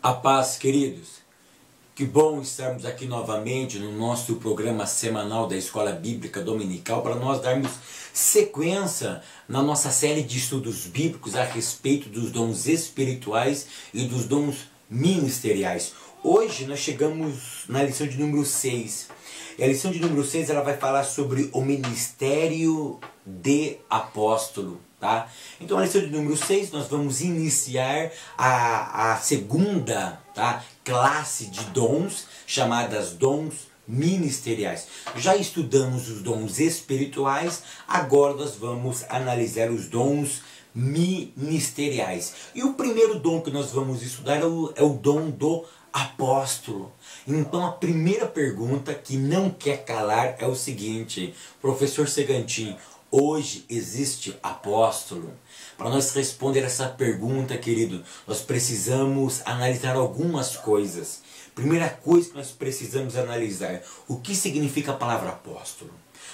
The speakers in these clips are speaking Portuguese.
A paz, queridos. Que bom estarmos aqui novamente no nosso programa semanal da Escola Bíblica Dominical para nós darmos sequência na nossa série de estudos bíblicos a respeito dos dons espirituais e dos dons ministeriais. Hoje nós chegamos na lição de número 6. E a lição de número 6 ela vai falar sobre o ministério de apóstolo. Tá? Então, a lição de número 6, nós vamos iniciar a segunda, tá, classe de dons, chamadas dons ministeriais. Já estudamos os dons espirituais, agora nós vamos analisar os dons ministeriais. E o primeiro dom que nós vamos estudar é o dom do apóstolo. Então a primeira pergunta que não quer calar é o seguinte: professor Segantin, hoje existe apóstolo? Para nós responder essa pergunta, querido, nós precisamos analisar algumas coisas. Primeira coisa que nós precisamos analisar: o que significa a palavra apóstolo?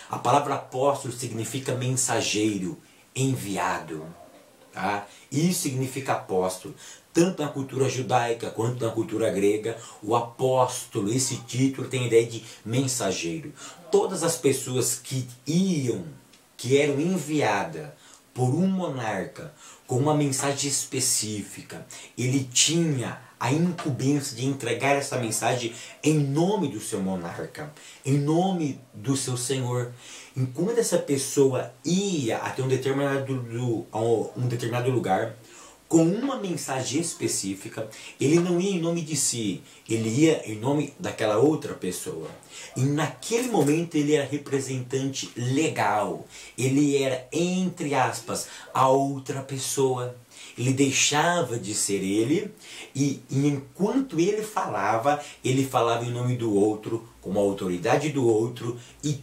A palavra apóstolo significa mensageiro, enviado. Tá? Isso significa apóstolo. Tanto na cultura judaica quanto na cultura grega, o apóstolo, esse título tem a ideia de mensageiro. Todas as pessoas que eram enviadas por um monarca com uma mensagem específica, ele tinha a incumbência de entregar essa mensagem em nome do seu monarca, em nome do seu senhor. Enquanto essa pessoa ia até um determinado lugar com uma mensagem específica, ele não ia em nome de si, ele ia em nome daquela outra pessoa. E naquele momento ele era representante legal, ele era, entre aspas, a outra pessoa. Ele deixava de ser ele e enquanto ele falava em nome do outro, com a autoridade do outro e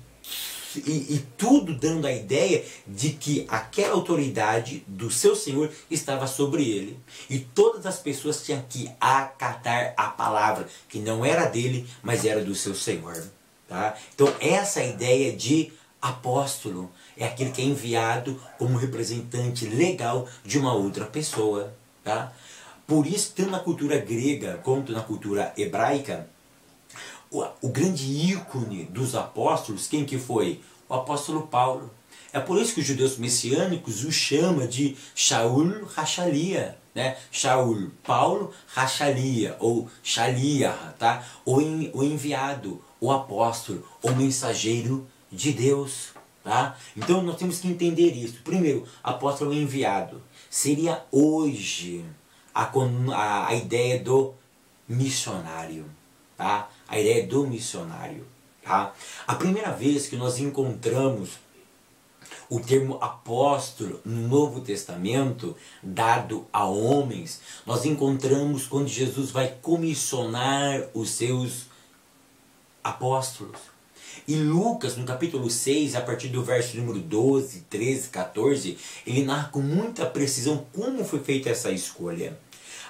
tudo dando a ideia de que aquela autoridade do seu Senhor estava sobre ele. E todas as pessoas tinham que acatar a palavra, que não era dele, mas era do seu Senhor. Tá? Então essa ideia de apóstolo é aquele que é enviado como representante legal de uma outra pessoa. Tá? Por isso, tanto na cultura grega quanto na cultura hebraica, o grande ícone dos apóstolos, quem que foi? O apóstolo Paulo. É por isso que os judeus messiânicos o chamam de Shaul Rachalia, né? Shaul, Paulo Rachalia, ou Shalia, tá? O enviado, o apóstolo, o mensageiro de Deus. Tá? Então nós temos que entender isso. Primeiro, apóstolo enviado. Seria hoje a ideia do missionário. Tá? A ideia do missionário. Tá? A primeira vez que nós encontramos o termo apóstolo no Novo Testamento, dado a homens, nós encontramos quando Jesus vai comissionar os seus apóstolos. E Lucas, no capítulo 6, a partir do verso número 12, 13, 14, ele narra com muita precisão como foi feita essa escolha.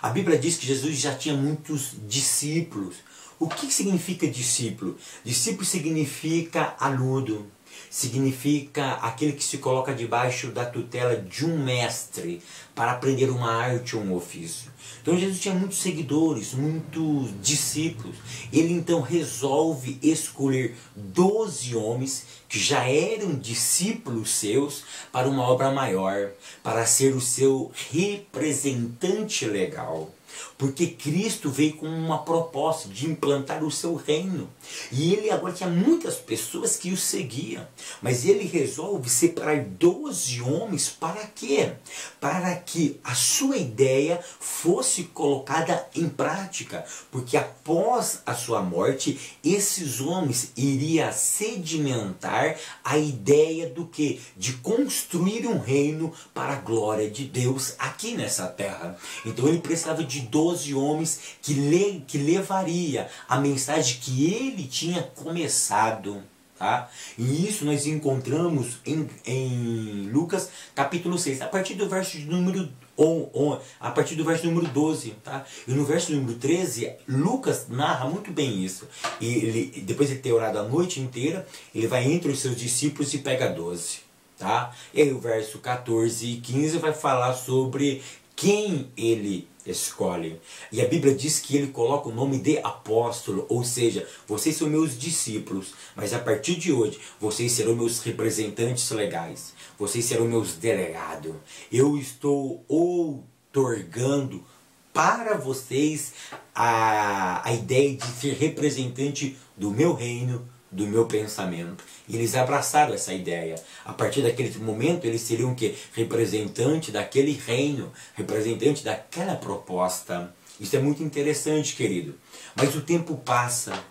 A Bíblia diz que Jesus já tinha muitos discípulos. O que significa discípulo? Discípulo significa aluno, significa aquele que se coloca debaixo da tutela de um mestre para aprender uma arte ou um ofício. Então Jesus tinha muitos seguidores, muitos discípulos. Ele então resolve escolher 12 homens que já eram discípulos seus para uma obra maior, para ser o seu representante legal. Porque Cristo veio com uma proposta de implantar o seu reino. E ele agora tinha muitas pessoas que o seguiam. Mas ele resolve separar 12 homens para quê? Para que a sua ideia fosse colocada em prática. Porque após a sua morte, esses homens iriam sedimentar a ideia do quê? De construir um reino para a glória de Deus aqui nessa terra. Então ele precisava de 12 homens que levaria a mensagem que ele tinha começado. Tá? E isso nós encontramos em Lucas capítulo 6, a partir do verso número 12. Tá? E no verso número 13, Lucas narra muito bem isso. E depois de ter orado a noite inteira, ele vai entre os seus discípulos e pega 12. Tá? E aí o verso 14 e 15 vai falar sobre quem ele escolhe. E a Bíblia diz que ele coloca o nome de apóstolo, ou seja, vocês são meus discípulos, mas a partir de hoje vocês serão meus representantes legais, vocês serão meus delegados. Eu estou outorgando para vocês a ideia de ser representante do meu reino, do meu pensamento. E eles abraçaram essa ideia. A partir daquele momento eles seriam o quê? Representante daquele reino, representante daquela proposta. Isso é muito interessante, querido. Mas o tempo passa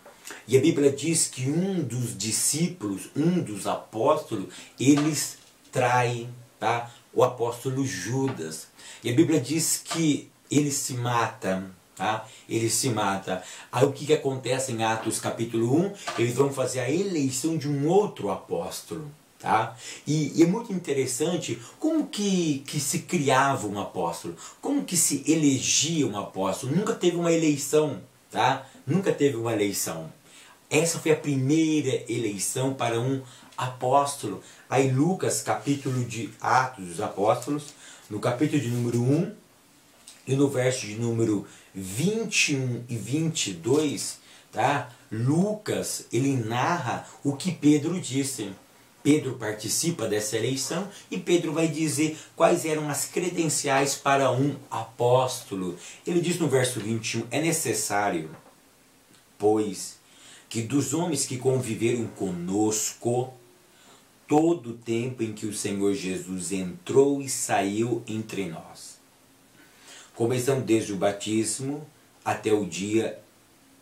e a Bíblia diz que um dos discípulos, um dos apóstolos, eles traem, tá? O apóstolo Judas. E a Bíblia diz que ele se mata, tá? Ele se mata. Aí o que acontece em Atos capítulo 1? Eles vão fazer a eleição de um outro apóstolo, tá? E é muito interessante como que se criava um apóstolo, como que se elegia um apóstolo. Nunca teve uma eleição, tá? Nunca teve uma eleição. Essa foi a primeira eleição para um apóstolo. Aí Lucas, capítulo de Atos dos Apóstolos, no capítulo de número 1, e no verso de número 21 e 22, tá? Lucas, ele narra o que Pedro disse. Pedro participa dessa eleição e Pedro vai dizer quais eram as credenciais para um apóstolo. Ele diz no verso 21, é necessário, pois, que dos homens que conviveram conosco, todo o tempo em que o Senhor Jesus entrou e saiu entre nós, começando desde o batismo até o dia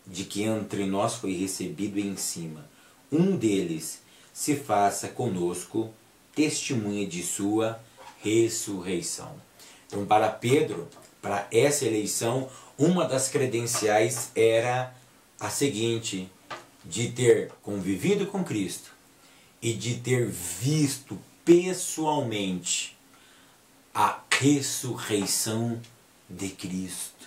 de que entre nós foi recebido em cima, um deles se faça conosco testemunha de sua ressurreição. Então, para Pedro, para essa eleição, uma das credenciais era a seguinte: de ter convivido com Cristo e de ter visto pessoalmente a ressurreição de Cristo,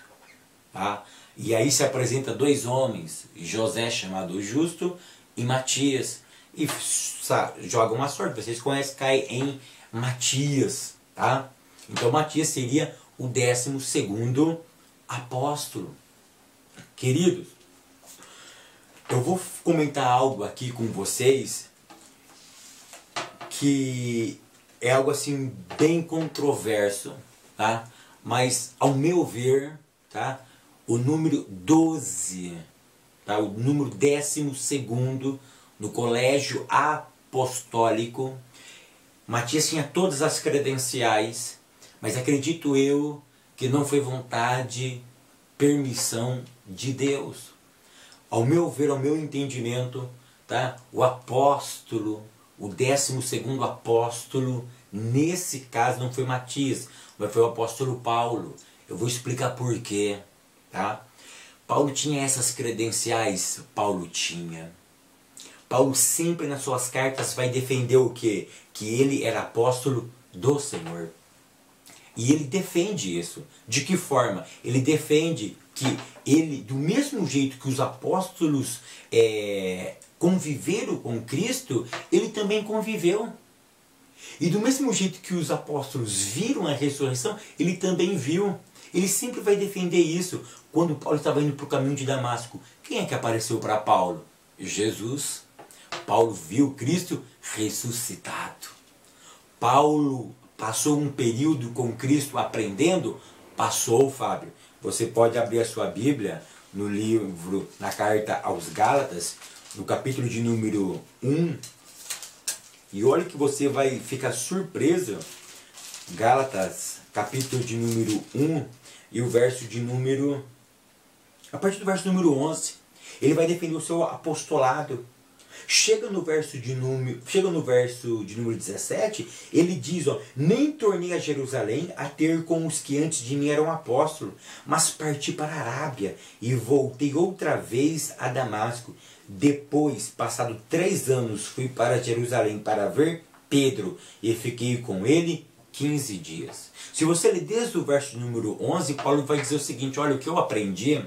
tá? E aí se apresenta dois homens, José chamado Justo e Matias, e joga uma sorte, vocês conhecem, cai em Matias, tá? Então Matias seria o 12º apóstolo. Queridos, eu vou comentar algo aqui com vocês que é algo assim bem controverso, tá? Mas, ao meu ver, tá? O número 12, tá? O número 12º no colégio apostólico, Matias tinha todas as credenciais, mas acredito eu que não foi vontade, permissão de Deus. Ao meu ver, ao meu entendimento, tá? O apóstolo, o 12º apóstolo, nesse caso não foi Matias, mas foi o apóstolo Paulo. Eu vou explicar por quê, tá? Paulo tinha essas credenciais? Paulo tinha. Paulo sempre nas suas cartas vai defender o quê? Que ele era apóstolo do Senhor. E ele defende isso. De que forma? Ele defende que ele, do mesmo jeito que os apóstolos conviveram com Cristo, ele também conviveu. E do mesmo jeito que os apóstolos viram a ressurreição, ele também viu. Ele sempre vai defender isso. Quando Paulo estava indo para o caminho de Damasco, quem é que apareceu para Paulo? Jesus. Paulo viu Cristo ressuscitado. Paulo passou um período com Cristo aprendendo? Passou, Fábio. Você pode abrir a sua Bíblia no livro, na carta aos Gálatas, no capítulo de número 1. E olha que você vai ficar surpreso. Gálatas, capítulo de número 1 e o verso de número... A partir do verso número 11, ele vai defender o seu apostolado. Chega no verso de número 17, ele diz, ó, nem tornei a Jerusalém a ter com os que antes de mim eram apóstolos, mas parti para a Arábia e voltei outra vez a Damasco. Depois, passado 3 anos, fui para Jerusalém para ver Pedro e fiquei com ele 15 dias. Se você ler desde o verso número 11, Paulo vai dizer o seguinte, olha, o que eu aprendi,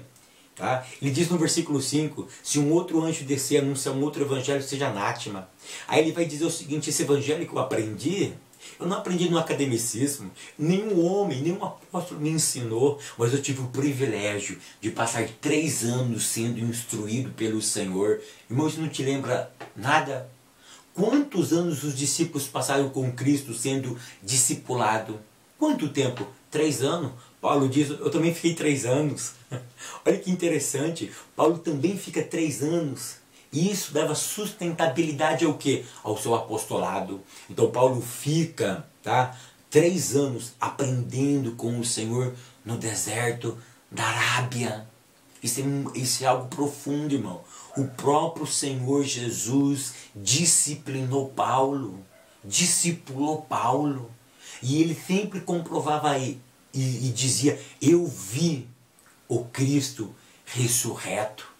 tá? Ele diz no versículo 5, se um outro anjo descer e anunciar um outro evangelho, seja anátema. Aí ele vai dizer o seguinte, esse evangelho que eu aprendi, Eu não aprendi no academicismo, nenhum homem, nenhum apóstolo me ensinou, mas eu tive o privilégio de passar 3 anos sendo instruído pelo Senhor. Irmão, isso não te lembra nada? Quantos anos os discípulos passaram com Cristo sendo discipulado? Quanto tempo? 3 anos? Paulo diz, eu também fiquei 3 anos. Olha que interessante, Paulo também fica 3 anos. E isso dava sustentabilidade ao quê? Ao seu apostolado. Então Paulo fica 3 anos aprendendo com o Senhor no deserto da Arábia. Isso é algo profundo, irmão. O próprio Senhor Jesus disciplinou Paulo, discipulou Paulo. E ele sempre comprovava e dizia, eu vi o Cristo ressurreto.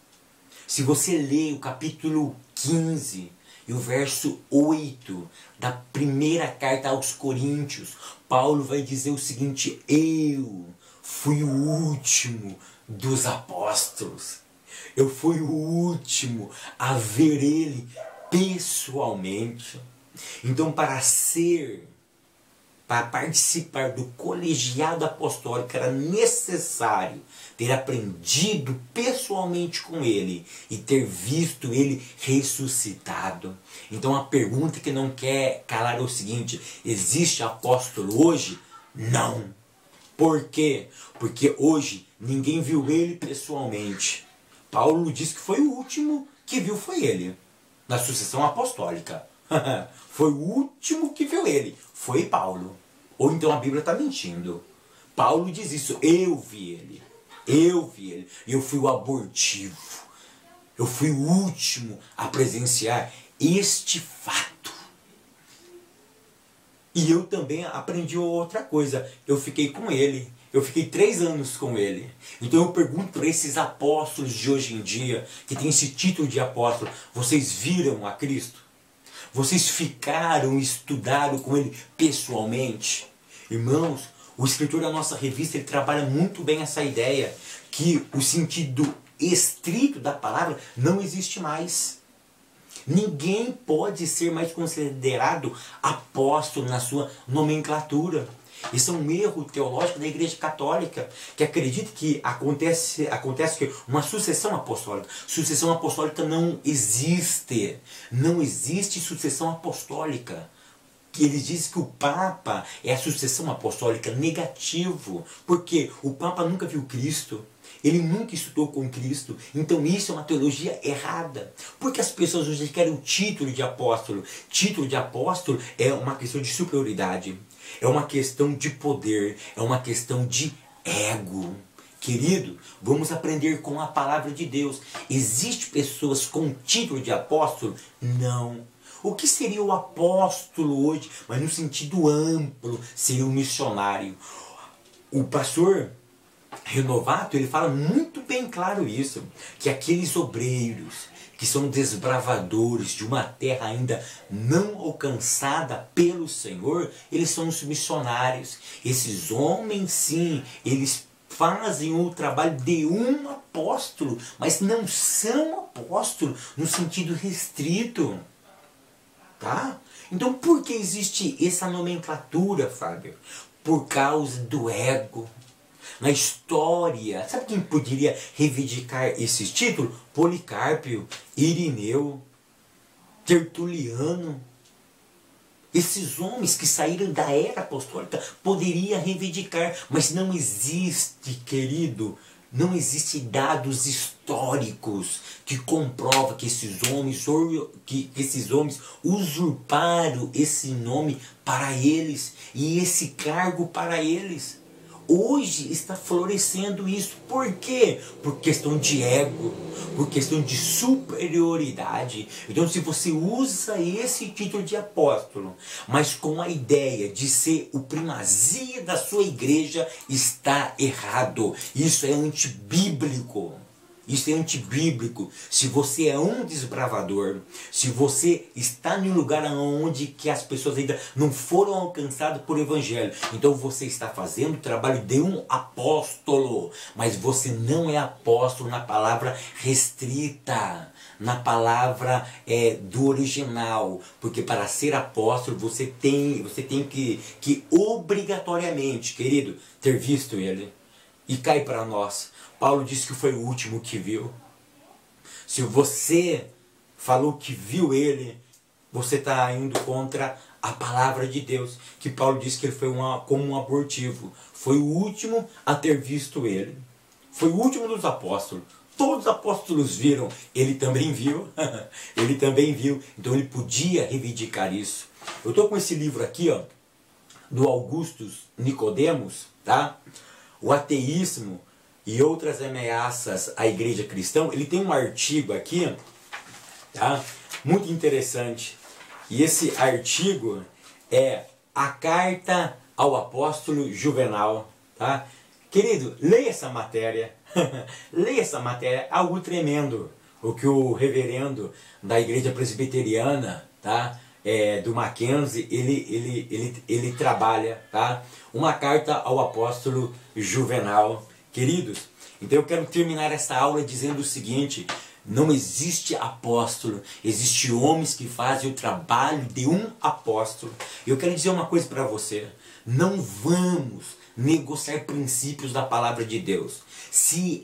Se você ler o capítulo 15 e o verso 8 da primeira carta aos Coríntios, Paulo vai dizer o seguinte, eu fui o último dos apóstolos. Eu fui o último a ver ele pessoalmente. Então, para participar do colegiado apostólico, era necessário ter aprendido pessoalmente com ele e ter visto ele ressuscitado. Então a pergunta que não quer calar é o seguinte, existe apóstolo hoje? Não. Por quê? Porque hoje ninguém viu ele pessoalmente. Paulo disse que foi o último que viu foi ele, na sucessão apostólica. Foi o último que viu ele, foi Paulo. Ou então a Bíblia está mentindo. Paulo diz isso, eu vi ele. Eu vi ele. E eu fui o abortivo. Eu fui o último a presenciar este fato. E eu também aprendi outra coisa. Eu fiquei com ele. Eu fiquei 3 anos com ele. Então eu pergunto para esses apóstolos de hoje em dia, que tem esse título de apóstolo, vocês viram a Cristo? Vocês ficaram e estudaram com ele pessoalmente? Irmãos, o escritor da nossa revista ele trabalha muito bem essa ideia que o sentido estrito da palavra não existe mais. Ninguém pode ser mais considerado apóstolo na sua nomenclatura. Isso é um erro teológico da Igreja Católica, que acredita que acontece que uma sucessão apostólica. Sucessão apostólica não existe. Não existe sucessão apostólica. Que eles dizem que o Papa é a sucessão apostólica, negativo. Porque o Papa nunca viu Cristo. Ele nunca estudou com Cristo. Então isso é uma teologia errada. Porque as pessoas hoje querem o título de apóstolo. Título de apóstolo é uma questão de superioridade. É uma questão de poder. É uma questão de ego. Querido, vamos aprender com a palavra de Deus. Existem pessoas com título de apóstolo? Não. O que seria o apóstolo hoje? Mas no sentido amplo, seria o missionário. O pastor Renovato, ele fala muito bem claro isso, que aqueles obreiros que são desbravadores de uma terra ainda não alcançada pelo Senhor, eles são os missionários. Esses homens, sim, eles fazem o trabalho de um apóstolo, mas não são apóstolos no sentido restrito. Tá? Então por que existe essa nomenclatura, Fábio? Por causa do ego. Na história, sabe quem poderia reivindicar esses títulos? Policarpo, Irineu, Tertuliano. Esses homens que saíram da era apostólica poderiam reivindicar, mas não existe, querido, não existe dados históricos que comprovam que esses homens usurparam esse nome para eles e esse cargo para eles. Hoje está florescendo isso. Por quê? Por questão de ego, por questão de superioridade. Então se você usa esse título de apóstolo, mas com a ideia de ser o primazia da sua igreja, está errado. Isso é antibíblico. Isso é antibíblico. Se você é um desbravador, se você está em um lugar onde que as pessoas ainda não foram alcançadas por evangelho, então você está fazendo o trabalho de um apóstolo, mas você não é apóstolo na palavra restrita, na palavra do original, porque para ser apóstolo você tem que obrigatoriamente, querido, ter visto ele. E cai para nós. Paulo disse que foi o último que viu. Se você falou que viu ele, você está indo contra a palavra de Deus. Que Paulo disse que ele foi como um abortivo. Foi o último a ter visto ele. Foi o último dos apóstolos. Todos os apóstolos viram. Ele também viu. Ele também viu. Então ele podia reivindicar isso. Eu estou com esse livro aqui, ó, do Augustus Nicodemos, tá? O ateísmo e outras ameaças à igreja cristã. Ele tem um artigo aqui, tá? Muito interessante. E esse artigo é a carta ao apóstolo Juvenal, tá? Querido, leia essa matéria. Leia essa matéria, algo tremendo. O que o reverendo da igreja presbiteriana, tá? Do Mackenzie, ele trabalha, tá? Uma carta ao apóstolo Juvenal. Queridos, então eu quero terminar essa aula dizendo o seguinte: não existe apóstolo, existe homens que fazem o trabalho de um apóstolo. Eu quero dizer uma coisa para você: não vamos negociar princípios da palavra de Deus. Se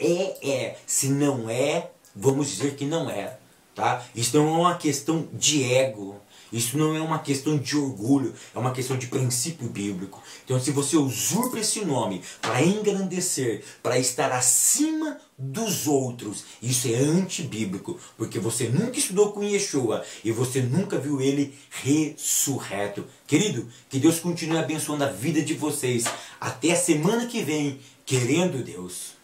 se não é, vamos dizer que não é, tá? Isso não é uma questão de ego. Isso não é uma questão de orgulho, é uma questão de princípio bíblico. Então, se você usurpa esse nome para engrandecer, para estar acima dos outros, isso é antibíblico, porque você nunca estudou com Yeshua e você nunca viu ele ressurreto. Querido, que Deus continue abençoando a vida de vocês. Até a semana que vem, querendo Deus.